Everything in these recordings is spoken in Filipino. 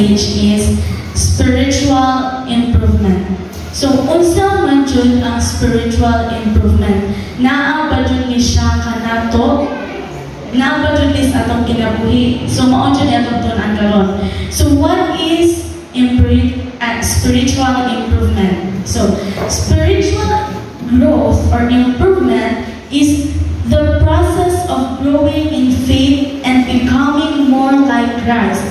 message is spiritual improvement. So, unsa man jud ang spiritual improvement? Naa ba jud ni siya kanato? Naa ba jud ni sa atong kinabuhi? So, mao jud atong tun-an karon. So, what is spiritual improvement? So, spiritual growth or improvement is the process of growing in faith and becoming more like Christ.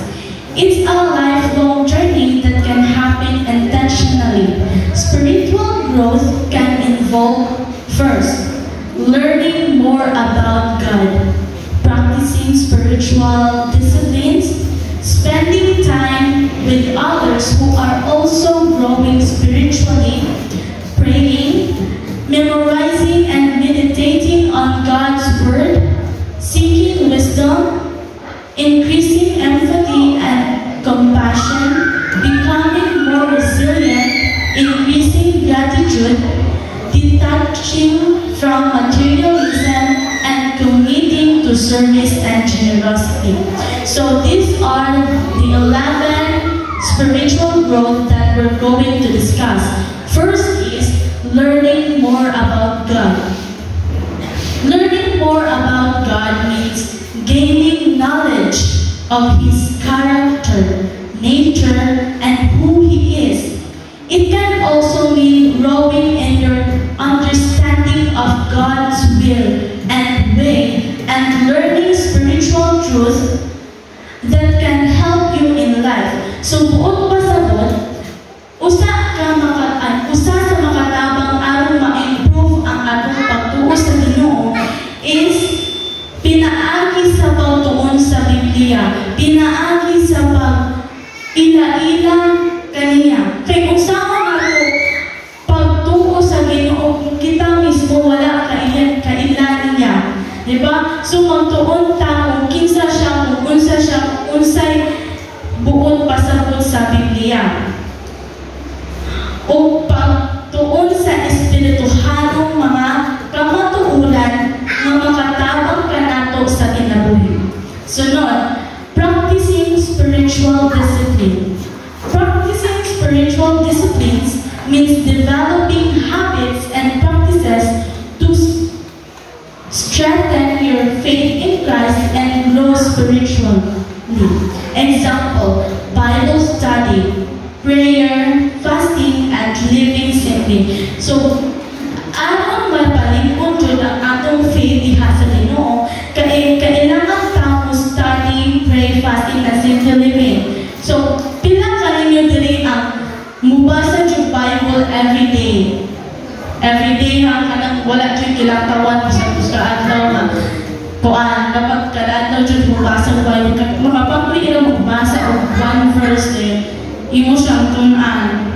It's a lifelong journey that can happen intentionally. Spiritual growth can involve, first, learning more about God, practicing spiritual disciplines, spending time with others who are also growing spiritually, praying, memorizing and meditating on God's Word, seeking wisdom, increasing empathy and compassion, becoming more resilient, increasing gratitude, detaching from materialism, and committing to service and generosity. So these are the 11 spiritual growth that we're going to discuss. First is learning more about God. Learning more about God means gaining knowledge of His character, nature, and who He is. It can also mean growing in your understanding of God's will and way and learning spiritual truth that can help you in life. So buot pasabot, usa sa makatabang aron ma-improve ang atong pagtuo sa Ginoo is pinaagi sa pagtuon sa Biblia, pinaagi sa pag-ila-ila kaniya. Kay kung sama nga ito, pagtuo sa Ginoo, kita mismo wala kaila niya. Diba? So magtuon ta, kinsa siya, unsa siya, unsay buot pasabot sa Biblia. O pagtuon sa espirituhanong mga kamatuuran na makatabang kanato sa kinabuhi. Sunod, practicing spiritual discipline. Practicing spiritual disciplines means developing habits and practices to strengthen your faith in Christ and grow spiritually. Example, Bible study, prayer, fasting, and living simply. So, atong mapalingkod jud ang atong faith diha sa Ginoo, kailangan ta mo study, pray, fasting, and simple living. So, pila ka ninyo diri ang mubasa jud Bible every day. Every day ha kanang wala jud kilatawan sa adlaw nga kuan dapat kada adlaw jud mubasa og Bible kag mapapri ira magbasa og one verse imo siyang tun-an.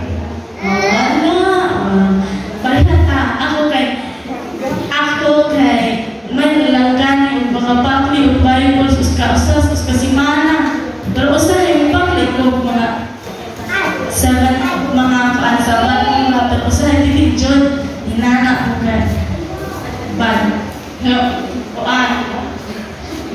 Parehata ako kay may nalanggan yung mga pakli o Bible usas kasimana pero usahay yung pakli ko mga 7 mga kaansaban mga pero usahay dili jud hinana ko kay bad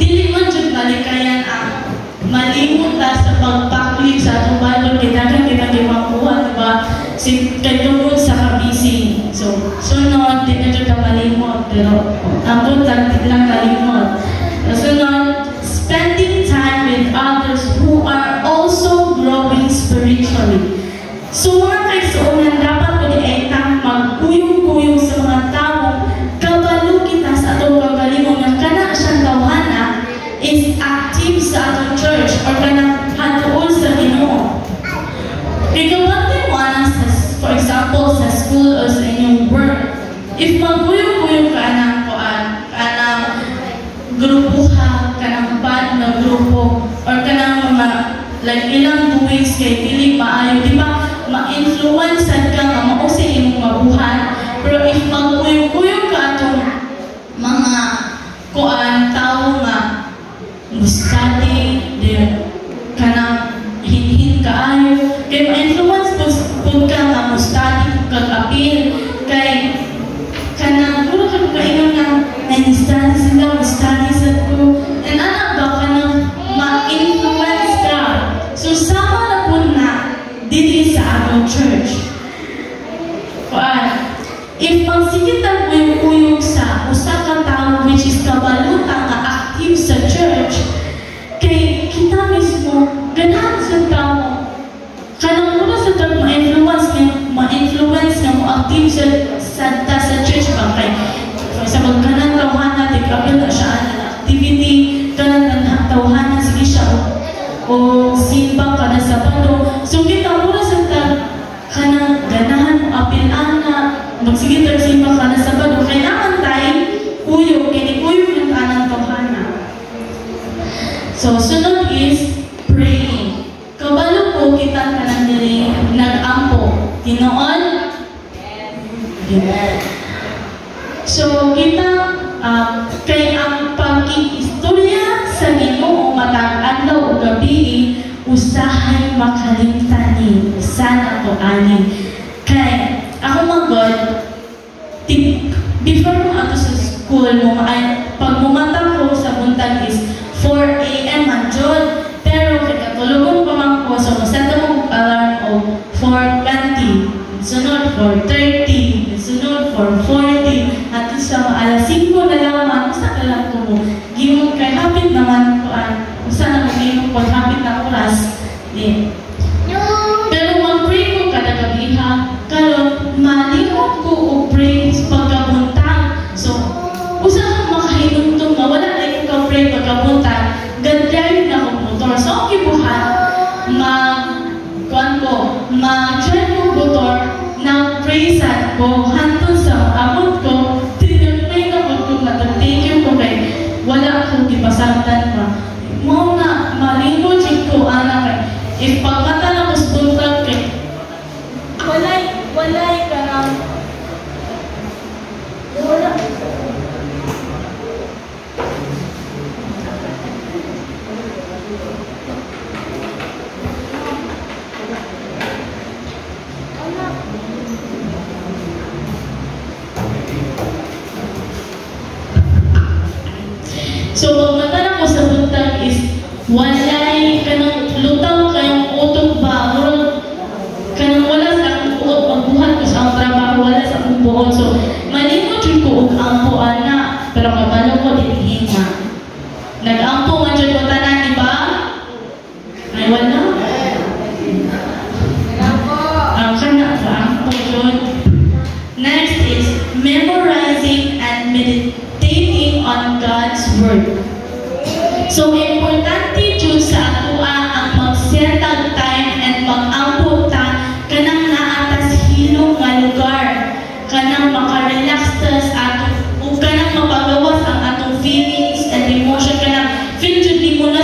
dili man jud malikayan ang malimot ta sa pagpakli sa atong Bible kailangan kita makuha diba si katungod sa kabisi. So, sunod, di na dyan malimot, pero ang punta, di lang kalimot. Sunod, spending time with others who are also growing spiritually. So, mga kaisunan, dapat ko di-etang magkuyong-kuyong sa mga tao, kabalo kita sa atong kagalingon na kana siyang tawhana is active sa atong church or kana hatuon sa Ginoo. For example, sa school o sa inyong work, if magkuyong-kuyong ka ng grupuha, ka ng bad na grupo, or ka ng mga, like ilang buwis kay dili maayo, di ba, ma-influence ka nga mausin imong mabuhat, pero if magkuyong-kuyong ka itong mga tao nga, mustadi, ka ng hinhin kaayo, kay ma-influence kung ka nga mustadi, kung kag-apil, kay kanang puro ka kaingon nga nag-study sila, mustadi sa ko, and anak ba ka nang ma-influence ka. So, sama na among church. If magsikita uyog sa usa ka tawo which is kabaluta nga active sa church, kay kita mismo ganahan sa tawo kanang muna sa tag ma-influence nga mo active sa church ba kay sa magkanang tawhana di kapil na siya ang activity kanang tawhana sige siya o simba kada Sabado. So kita muna sa tag kanang ganahan mo apilan na magsigit ang simba kada Sabado kay naman tayo uyog kini uyog yung kanang tawhana. So sunod is praying. Kabalo po kita kanang diri nag-ampo Tinoon. So kita kay ang pag-istorya sa Ginoo matag adlaw o gabi usahay makalimtani sana to ani kay ako magod before mo ato sa school mo pag mumata ko sa buntag is 4 AM man jud pero kay katulugon pa man ko so set mo alarm o 4:20 sunod 4:30 sunod 4:40 at sa alas 5 na lamang usa ka lang ko mo gimong kay hapit naman ko usa na mo gimong ko hapit na oras pero mag-pray ko kada gabi karon malimot ko og pray pagkabuntag so usa ka makahinumdum nga wala na ko ka-pray pagkabuntag gad-drive na ko motor so ang gibuhat mag-drive ko motor na praise-an ko hantun sa abot ko tinagpay na ko kung natag-take ko kay wala akong gipasabtan pa mo na malingo dyan ko anak if pagmata na ko sa buntag kay walay karang wala so, pagmata ko sa buntag is walay kanang lutaw kayong utok ba kanang wala sa akong buot magbuhat ko sa akong trabaho wala sa akong buot so malimot yun ko og ampo ana pero kabalo ko dinhinga nag-ampo man dyan ko tanan di ba? Ay wala kana ba ampo yun. Next is memorizing and meditating on God's Word. So, importante dyan sa atua ang mag-settle time and mag-ampo ta kanang naatas hilong nga lugar. Kanang makarelax tas ato o kanang mapagawas ang atong feelings and emotion. Kanang feel dyan di mo na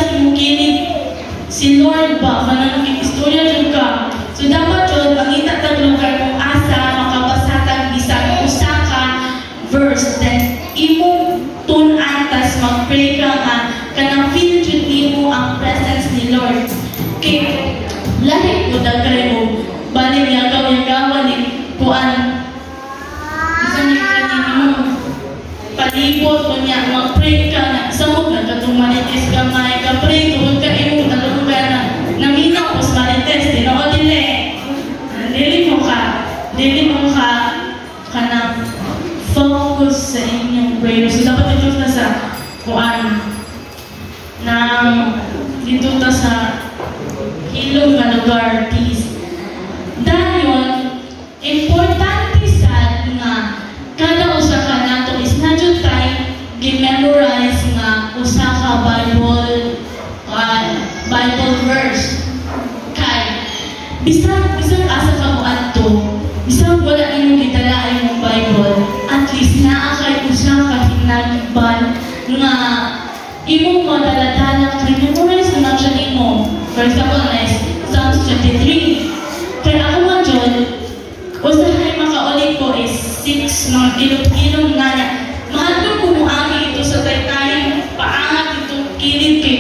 si Lord ba? Kanang istorya dyan ka. So, dapat dyan pangita tag lugar kung asa makabasatag bisag usa ka verse then imong tunan tas mag-pray ka nga kanang feel dyan mo ang presence ni Lord. Kay lahi mo dagay mo balik yagaw-yagawan ni kuan isa ni kanino palibot mo niya mag-pray ka na samot na katong manitis gamay ka-pray tuhod ka imo talong ka na naminaw ko sa manitis tinoo dili mo ka kanang focus sa inyong prayer. So, dapat ito na sa kuan ng dito ta sa hilong nga lugar, please. Dahil, importante sad nga kada usa ka nato is na dyan tayo gi-memorize nga usa ka Bible verse. Kay, bisag asa ka mo adto bisag wala imong gitala imong Bible, at least naa kay usa ka hinagban nga imong madaladala kay memorize na siya nimo. For example, na is Psalms 23. Kaya ako man dyan, usahay makaulit ko is 6 mga ilog-ilog nga niya. Mahal ko kumuagi ito sa taytayang paangat ito kilid kay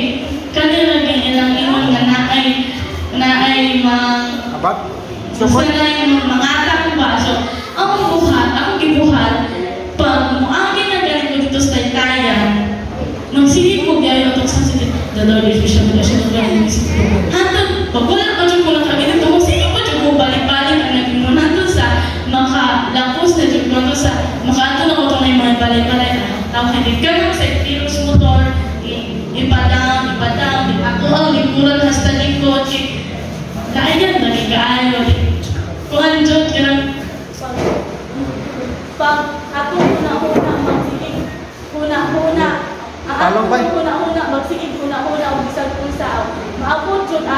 kanila ilang imong nga naay Abat? sana yung mga atak ba? So, akong gibuhat, pag muangin na ganito dito sa taytayan, magsilip ko gaya ito sa sige, the Lord is vision, the Lord is vision, hantod, pag wala pa dyan ko lang kami dito, magsilip pa dyan ko balik-balik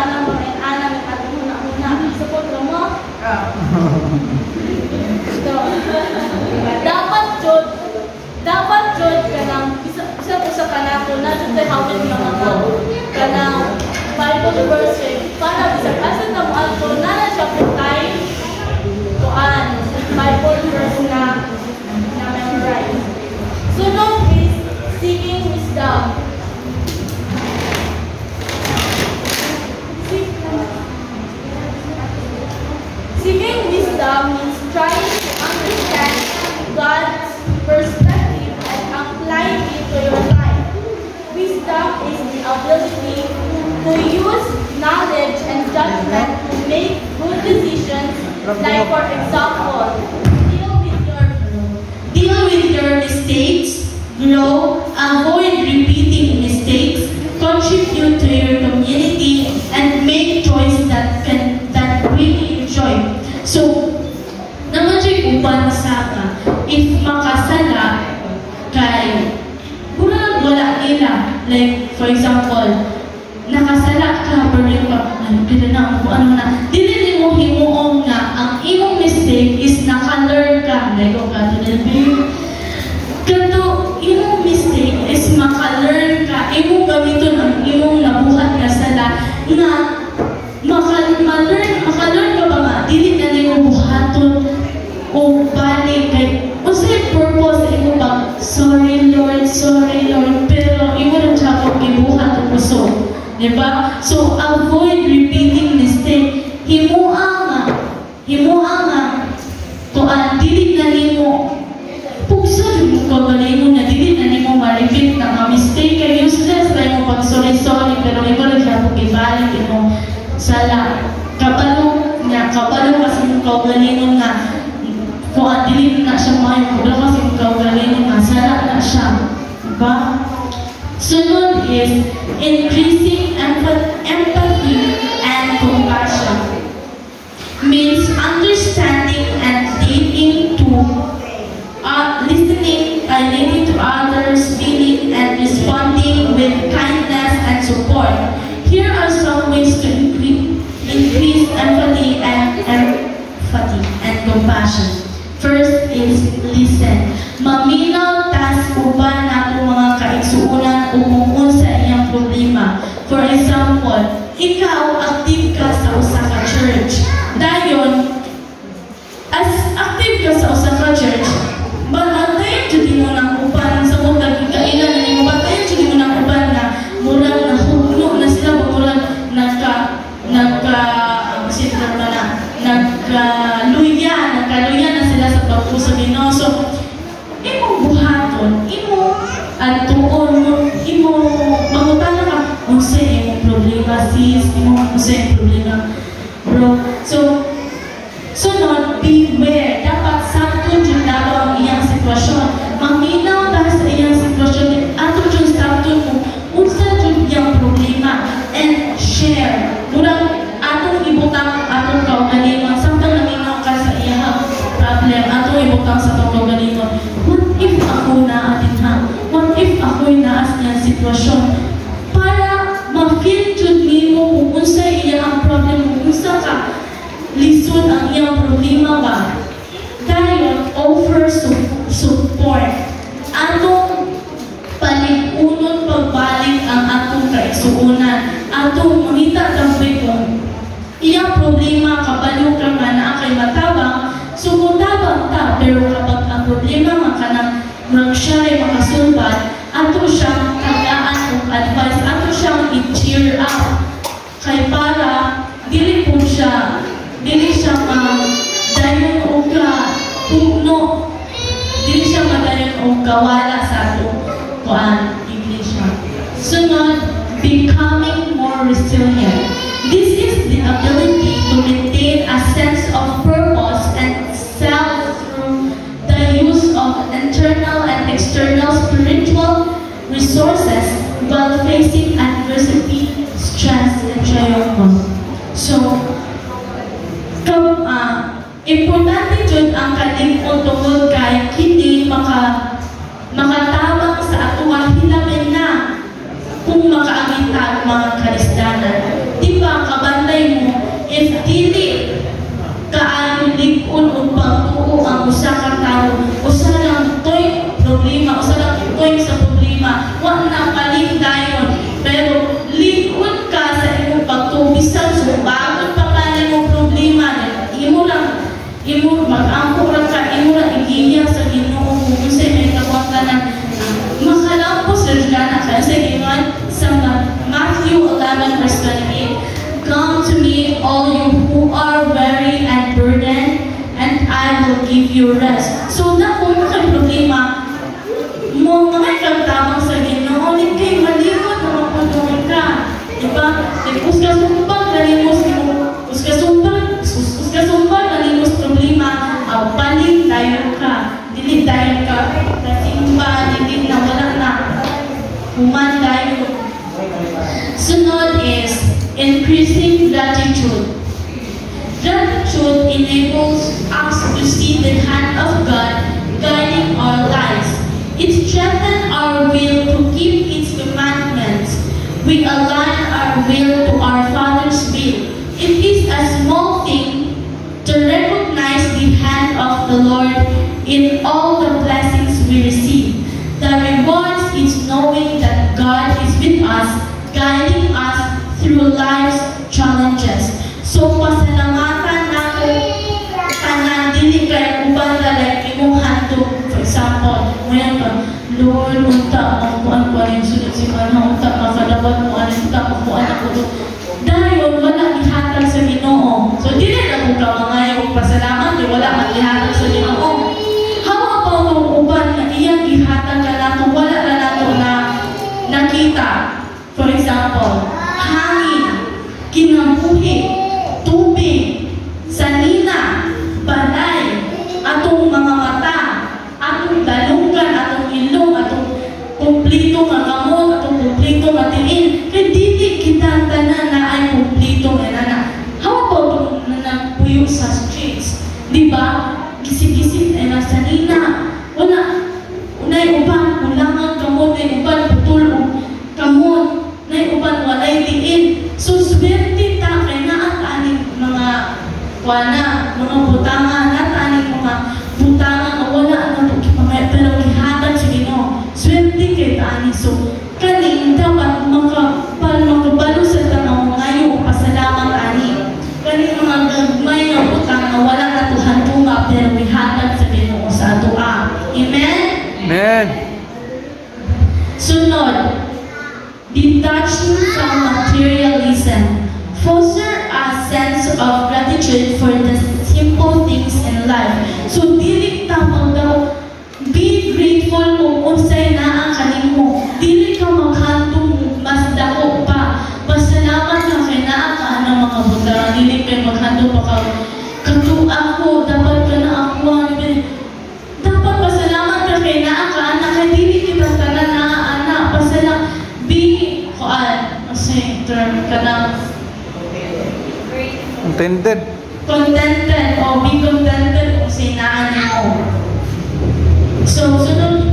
ana mo and ana mi aduna support mo. So, dapat jud kanang isa kanato na jud hawid mga tao kanang Bible verse para bisag asa ta mo adto na siya putay kuan Bible verse na memorize. Sunod is seeking wisdom. Seeking wisdom means trying to understand God's perspective and apply it to your life. Wisdom is the ability to use knowledge and judgment to make good decisions, like for example, deal with your mistakes, grow, avoid repeating mistakes, contribute to your community, and make choices that really enjoy. So, naman siya upan sa ka, if makasala, kay wala nila. Like, for example, nakasala ka, pero yung ano na, dili mo himuong nga, ang imong mistake is naka-learn ka. Like, kato, imong mistake is maka-learn ka, imong gamiton ang imong nabuhat na sala, na maka-learn ka ba nga, dili na nimo buhaton o balik kay usay purpose imo ba sorry Lord, pero imo na siya kung ibuhat o puso, diba? So avoid repeating mistake. Himuang nga kuan dili na nimo pugsa jud mo kabalay na dili na nimo ma-repeat na mistake kay useless kay mo pag sorry pero imo na siya kung ibalik imo sala kabalo kasi mo kaugalingon nga kung dili na siya mayo kabalo kasi mo kaugalingon nga sala na siya, diba? Sunod is increasing empathy and compassion. Means understanding and listening to others' feeling and responding with kindness and support. Here are some ways to increase empathy and compassion. First is listen. Maminaw tas uban nato mga kaigsuonan o sa iyang problema. For example, ikaw active ka sa usa ka church. Dayon, as active ka sa usa ka church, bantayan jud mo nang uban sa mga kainan nimo, bantayan jud mo nang uban na murag nahugno na sila murag nagkaluya na sila sa pagpuso Ginoo. So, imong buhaton, imong atuon, imong mangutana ka, unsay imong problema sis, unsay problema bro. So, sunod, beware. Dapat sakto jud daw ang iyang sitwasyon. Maminaw ta sa iyang sitwasyon, ato jud sakto mo unsa jud iyang problema and share. Murag atong ibutang atong kaugalingon samtang naminaw ka sa iyang problem, atong ibutang sa atong kaugalingon. What if ako na ha? What if ako'y naas niyang sitwasyon? Para ma-feel jud nimo kung unsa iyang problem, unsa ka lisod ang iyang problema ba? Dayon, offer support. Atong paligunon pagbalik ang atong kaigsuonan. Atong mangita tambay kung iyang problema kabalo ka man na kay matabang, sumutabang ta. Pero kapag ang problema man ka na siya ay makasulbat, ato siyang tagaan o advice, ato siyang i-cheer up. Kay para dili siya madayon o puno, dili siya madayon o kawala sa ato iglesia. Sunod, becoming more resilient. This is the ability to maintain a sense of purpose and self through the use of internal and external spiritual resources while facing adversity, stress, and triumph. So, importante jud ang kalig-on tungod kay kini makatabang sa atuang hilamin na kung makaangita ang mga Kristiyanan. Di ba me, all you who are weary and burdened, and I will give you rest. So na kung may problema, mo mga kamtamang sa Ginoo, hindi kayo malikot na mapagawin ka. Diba? Uska-sumpag, nalimos mo, uska-sumpag, nalimos problema, paling tayo ka. Dili tayo ka, nasimba, dili na wala na. Human tayo. Sunod is increasing gratitude. Gratitude enables us to see the hand of God guiding our lives. It strengthens our will to keep His commandments. We align our will to our Father's will. It is a small thing to recognize the hand of the Lord in all the blessings we receive. The reward is knowing that God is with us, guiding us through life's challenges. So, pasalamatan nato tanan dili kay uban na like imong handog. For example, ngayon ka, Lord, unta makuan ko ang sunod si Mana, unta makadawat mo ang unta makuan ako to. Dayon wala ihatag sa Ginoo. So, dili na ko ka mga pasalamat, wala mag-ihatag sa Ginoo. Hawa pa itong uban na iyang ihatag ka nato, wala na nato na nakita. For example, hangin, kinabuhi, tubig, sanina, balay, atong mga mata, atong dalunggan, atong ilong, atong kumplito nga gamot, atong kumplito nga tiin. Kaya dili kita tanan na ay kumplito nga nana. Hawa pa itong nanagpuyo sa streets? Diba? Gisig-gisig ay na sanina. Wala. Unay uban, kulangan gamot, nay uban, putulong gamot, nay uban, walay tiin. So, swerte ta kay naat aning mga wana, mga butangan, naat aning mga butangan na wala na ito pero kihatag sa Ginoo. Swerte kay ta aning. So, kaning dapat makabalo sa tanong ngayon pasalamat aning. Kaning mga gagmay na butang na wala na ito hantunga pero kihatag sa Ginoo sa atua. Amen? Amen. Sunod, detaching from materialism. Foster a sense of gratitude for the simple things in life. So, dili tamang daw, be grateful kung unsay na ang kanimo. Dili ka maghantong mas dako pa. Pasalamat ka kay naa ka ng mga butang. Dili kayo maghantong pa ka. Kato ako, dapat ka na ako. Dapat pasalamat ka kay naa ka anak. Kaya dili kita tanan na anak. Pasalamat. Be, kasi term ka na Contented. Contented o be contented kung sinaan mo. So, sunod.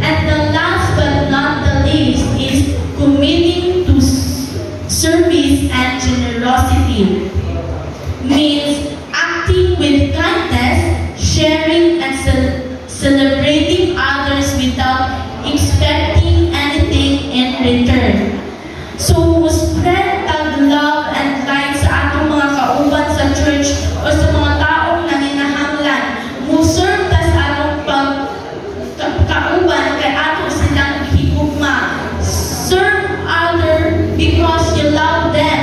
And the last but not the least is committing to service and generosity. Means acting with kindness, sharing and celebrating others without expecting anything in return. So, spread ang love and light sa atong mga kauban sa church o sa mga taong naninahanglan. Serve ta sa atong kauban kay ato silang higugma. Serve other because you love them,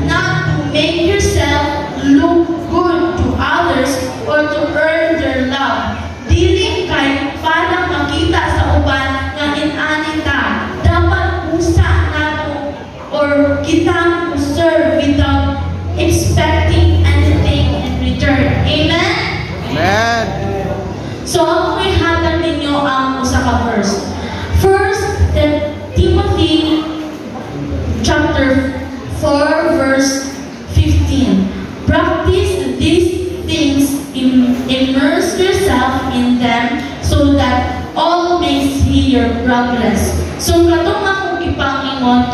not to make yourself look good to others or to earn their love. Dili kay para makita sa uban nga inanin ta. Dapat usa nato or kita serve without expecting anything in return. Amen? Amen. So, ako may hatag ninyo ang usa ka verse. First, Timothy chapter 4 verse 15. Practice these things, immerse yourself in them so that all may see your progress. So, katong akong ipangingon,